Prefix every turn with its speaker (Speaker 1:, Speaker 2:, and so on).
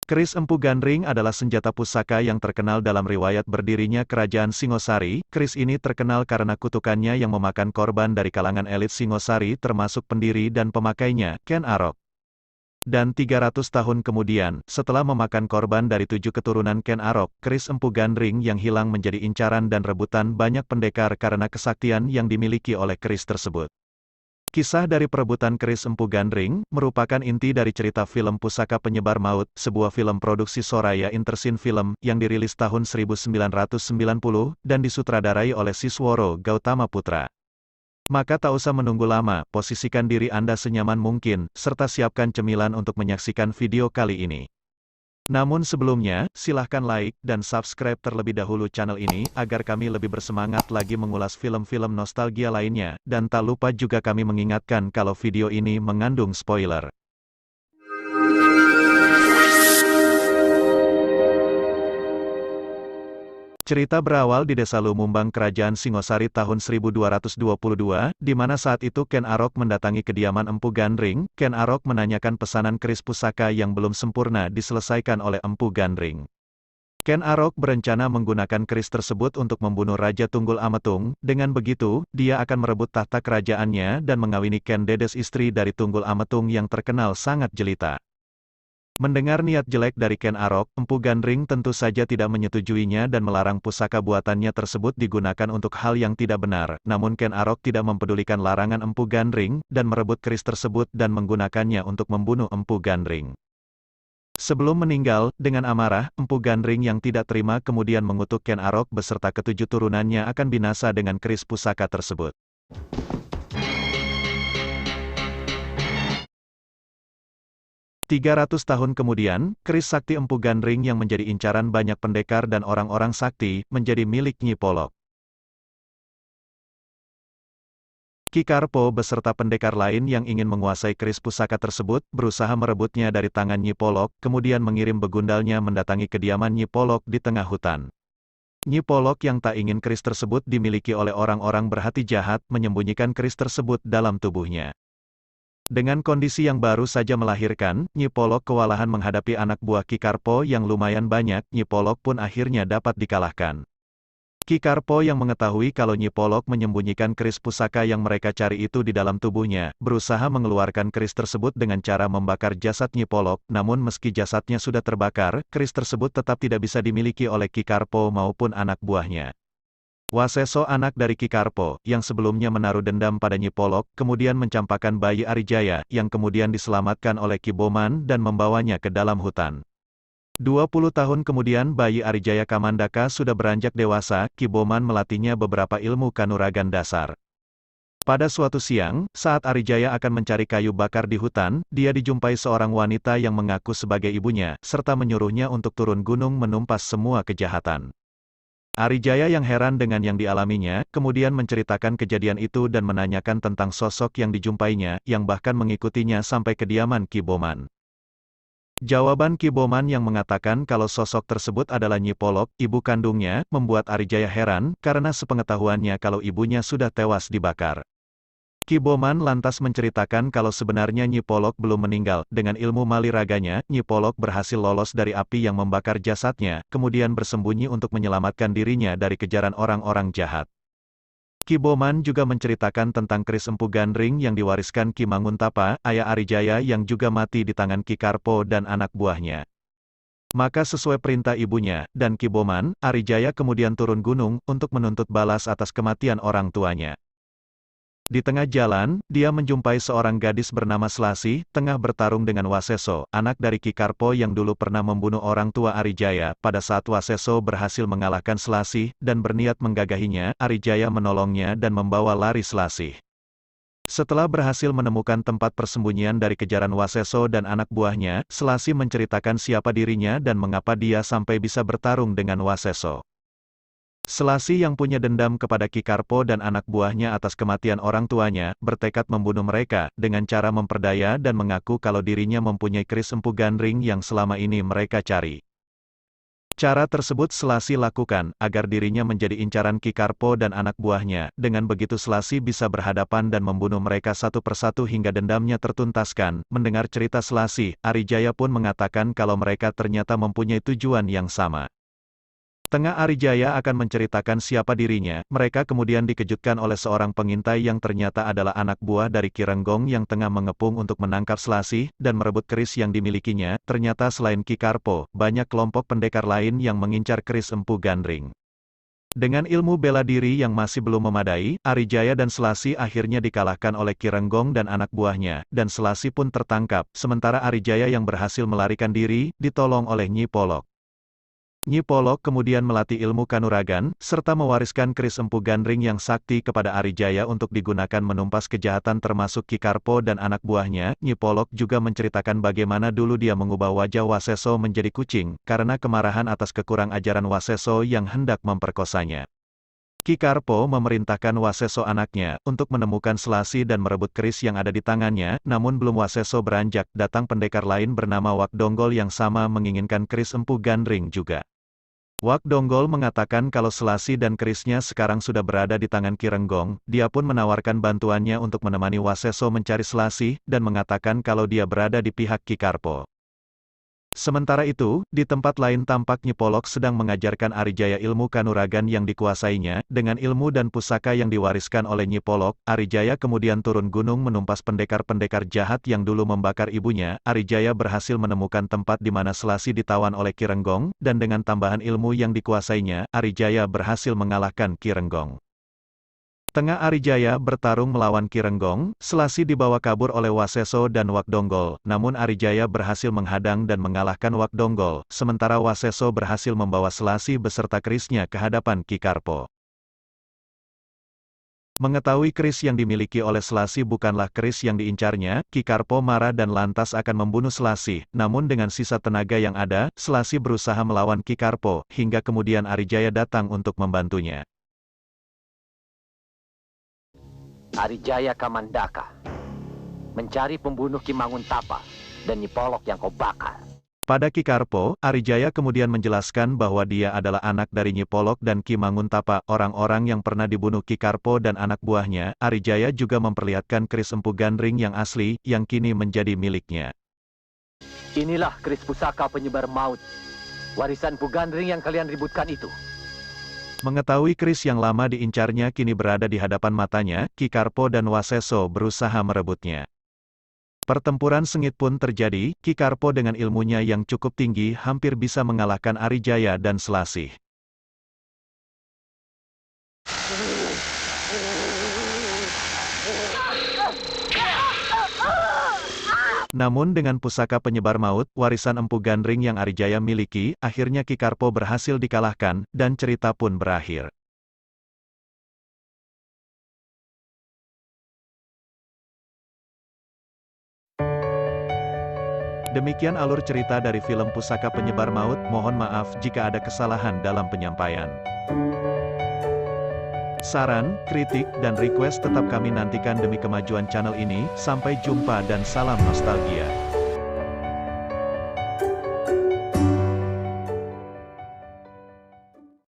Speaker 1: Keris Empu Gandring adalah senjata pusaka yang terkenal dalam riwayat berdirinya Kerajaan Singosari. Keris ini terkenal karena kutukannya yang memakan korban dari kalangan elit Singosari termasuk pendiri dan pemakainya, Ken Arok. Dan 300 tahun kemudian, setelah memakan korban dari 7 keturunan Ken Arok, keris Empu Gandring yang hilang menjadi incaran dan rebutan banyak pendekar karena kesaktian yang dimiliki oleh keris tersebut. Kisah dari perebutan keris Empu Gandring, merupakan inti dari cerita film Pusaka Penyebar Maut, sebuah film produksi Soraya Intersin Film, yang dirilis tahun 1990, dan disutradarai oleh Sisworo Gautama Putra. Maka tak usah menunggu lama, posisikan diri Anda senyaman mungkin, serta siapkan cemilan untuk menyaksikan video kali ini. Namun sebelumnya, silahkan like dan subscribe terlebih dahulu channel ini, agar kami lebih bersemangat lagi mengulas film-film nostalgia lainnya, dan tak lupa juga kami mengingatkan kalau video ini mengandung spoiler. Cerita berawal di Desa Lumumbang Kerajaan Singosari tahun 1222, di mana saat itu Ken Arok mendatangi kediaman Empu Gandring. Ken Arok menanyakan pesanan keris pusaka yang belum sempurna diselesaikan oleh Empu Gandring. Ken Arok berencana menggunakan keris tersebut untuk membunuh Raja Tunggul Ametung. Dengan begitu, dia akan merebut tahta kerajaannya dan mengawini Ken Dedes, istri dari Tunggul Ametung yang terkenal sangat jelita. Mendengar niat jelek dari Ken Arok, Empu Gandring tentu saja tidak menyetujuinya dan melarang pusaka buatannya tersebut digunakan untuk hal yang tidak benar. Namun Ken Arok tidak mempedulikan larangan Empu Gandring, dan merebut keris tersebut dan menggunakannya untuk membunuh Empu Gandring. Sebelum meninggal, dengan amarah, Empu Gandring yang tidak terima kemudian mengutuk Ken Arok beserta ketujuh turunannya akan binasa dengan keris pusaka tersebut. 300 tahun kemudian, keris sakti Empu Gandring yang menjadi incaran banyak pendekar dan orang-orang sakti, menjadi milik Nyi Polok. Ki Karpo beserta pendekar lain yang ingin menguasai keris pusaka tersebut, berusaha merebutnya dari tangan Nyi Polok, kemudian mengirim begundalnya mendatangi kediaman Nyi Polok di tengah hutan. Nyi Polok yang tak ingin keris tersebut dimiliki oleh orang-orang berhati jahat, menyembunyikan keris tersebut dalam tubuhnya. Dengan kondisi yang baru saja melahirkan, Nyi Polok kewalahan menghadapi anak buah Ki Karpo yang lumayan banyak. Nyi Polok pun akhirnya dapat dikalahkan. Ki Karpo yang mengetahui kalau Nyi Polok menyembunyikan keris pusaka yang mereka cari itu di dalam tubuhnya, berusaha mengeluarkan keris tersebut dengan cara membakar jasad Nyi Polok. Namun meski jasadnya sudah terbakar, keris tersebut tetap tidak bisa dimiliki oleh Ki Karpo maupun anak buahnya. Waseso, anak dari Ki Karpo, yang sebelumnya menaruh dendam pada Nyi Polok, kemudian mencampakkan bayi Arijaya, yang kemudian diselamatkan oleh Ki Boman dan membawanya ke dalam hutan. 20 tahun kemudian bayi Arijaya Kamandaka sudah beranjak dewasa. Ki Boman melatihnya beberapa ilmu kanuragan dasar. Pada suatu siang, saat Arijaya akan mencari kayu bakar di hutan, dia dijumpai seorang wanita yang mengaku sebagai ibunya, serta menyuruhnya untuk turun gunung menumpas semua kejahatan. Arijaya yang heran dengan yang dialaminya, kemudian menceritakan kejadian itu dan menanyakan tentang sosok yang dijumpainya, yang bahkan mengikutinya sampai kediaman Ki Boman. Jawaban Ki Boman yang mengatakan kalau sosok tersebut adalah Nyi Polok, ibu kandungnya, membuat Arijaya heran, karena sepengetahuannya kalau ibunya sudah tewas dibakar. Ki Boman lantas menceritakan kalau sebenarnya Nyi Polok belum meninggal. Dengan ilmu maliraganya, Nyi Polok berhasil lolos dari api yang membakar jasadnya, kemudian bersembunyi untuk menyelamatkan dirinya dari kejaran orang-orang jahat. Ki Boman juga menceritakan tentang keris Empu Gandring yang diwariskan Ki Manguntapa, ayah Arijaya yang juga mati di tangan Ki Karpo dan anak buahnya. Maka sesuai perintah ibunya, dan Ki Boman, Arijaya kemudian turun gunung, untuk menuntut balas atas kematian orang tuanya. Di tengah jalan, dia menjumpai seorang gadis bernama Selasih, tengah bertarung dengan Waseso, anak dari Ki Karpo yang dulu pernah membunuh orang tua Arijaya. Pada saat Waseso berhasil mengalahkan Selasih, dan berniat menggagahinya, Arijaya menolongnya dan membawa lari Selasih. Setelah berhasil menemukan tempat persembunyian dari kejaran Waseso dan anak buahnya, Selasih menceritakan siapa dirinya dan mengapa dia sampai bisa bertarung dengan Waseso. Selasih yang punya dendam kepada Ki Karpo dan anak buahnya atas kematian orang tuanya, bertekad membunuh mereka, dengan cara memperdaya dan mengaku kalau dirinya mempunyai keris Empu Gandring yang selama ini mereka cari. Cara tersebut Selassie lakukan, agar dirinya menjadi incaran Ki Karpo dan anak buahnya. Dengan begitu Selassie bisa berhadapan dan membunuh mereka satu persatu hingga dendamnya tertuntaskan. Mendengar cerita Selassie, Arijaya pun mengatakan kalau mereka ternyata mempunyai tujuan yang sama. Tengah Arijaya akan menceritakan siapa dirinya, mereka kemudian dikejutkan oleh seorang pengintai yang ternyata adalah anak buah dari Ki Renggong yang tengah mengepung untuk menangkap Selassie, dan merebut keris yang dimilikinya. Ternyata selain Ki Karpo, banyak kelompok pendekar lain yang mengincar keris Empu Gandring. Dengan ilmu bela diri yang masih belum memadai, Arijaya dan Selassie akhirnya dikalahkan oleh Ki Renggong dan anak buahnya, dan Selassie pun tertangkap, sementara Arijaya yang berhasil melarikan diri, ditolong oleh Nyi Polok. Nyi Polok kemudian melatih ilmu kanuragan, serta mewariskan keris Empu Gandring yang sakti kepada Arijaya untuk digunakan menumpas kejahatan termasuk Ki Karpo dan anak buahnya. Nyi Polok juga menceritakan bagaimana dulu dia mengubah wajah Waseso menjadi kucing, karena kemarahan atas kekurang ajaran Waseso yang hendak memperkosanya. Ki Karpo memerintahkan Waseso anaknya, untuk menemukan Selassie dan merebut keris yang ada di tangannya, namun belum Waseso beranjak, datang pendekar lain bernama Wak Donggol yang sama menginginkan keris Empu Gandring juga. Wak Donggol mengatakan kalau Selassie dan kerisnya sekarang sudah berada di tangan Ki Renggong. Dia pun menawarkan bantuannya untuk menemani Waseso mencari Selassie, dan mengatakan kalau dia berada di pihak Ki Karpo. Sementara itu, di tempat lain tampak Nyi Polok sedang mengajarkan Arijaya ilmu kanuragan yang dikuasainya. Dengan ilmu dan pusaka yang diwariskan oleh Nyi Polok, Arijaya kemudian turun gunung menumpas pendekar-pendekar jahat yang dulu membakar ibunya. Arijaya berhasil menemukan tempat di mana Selassie ditawan oleh Ki Renggong, dan dengan tambahan ilmu yang dikuasainya, Arijaya berhasil mengalahkan Ki Renggong. Tengah Arijaya bertarung melawan Ki Renggong, Selassie dibawa kabur oleh Waseso dan Wak Donggol, namun Arijaya berhasil menghadang dan mengalahkan Wak Donggol, sementara Waseso berhasil membawa Selassie beserta kerisnya ke hadapan Ki Karpo. Mengetahui keris yang dimiliki oleh Selassie bukanlah keris yang diincarnya, Ki Karpo marah dan lantas akan membunuh Selassie. Namun dengan sisa tenaga yang ada, Selassie berusaha melawan Ki Karpo, hingga kemudian Arijaya datang untuk membantunya.
Speaker 2: Arijaya Kamandaka mencari pembunuh Ki Manguntapa dan Nyi Polok yang kau bakar.
Speaker 1: Pada Ki Karpo, Arijaya kemudian menjelaskan bahwa dia adalah anak dari Nyi Polok dan Ki Manguntapa, orang-orang yang pernah dibunuh Ki Karpo dan anak buahnya. Arijaya juga memperlihatkan keris Empu Gandring yang asli, yang kini menjadi miliknya.
Speaker 2: Inilah keris pusaka penyebar maut, warisan Empu Gandring yang kalian ributkan itu.
Speaker 1: Mengetahui keris yang lama diincarnya kini berada di hadapan matanya, Ki Karpo dan Waseso berusaha merebutnya. Pertempuran sengit pun terjadi. Ki Karpo dengan ilmunya yang cukup tinggi hampir bisa mengalahkan Arijaya dan Selassie. Namun dengan pusaka penyebar maut, warisan Empu Gandring yang Arijaya miliki, akhirnya Ki Karpo berhasil dikalahkan, dan cerita pun berakhir. Demikian alur cerita dari film Pusaka Penyebar Maut. Mohon maaf jika ada kesalahan dalam penyampaian. Saran, kritik, dan request tetap kami nantikan demi kemajuan channel ini. Sampai jumpa dan salam nostalgia.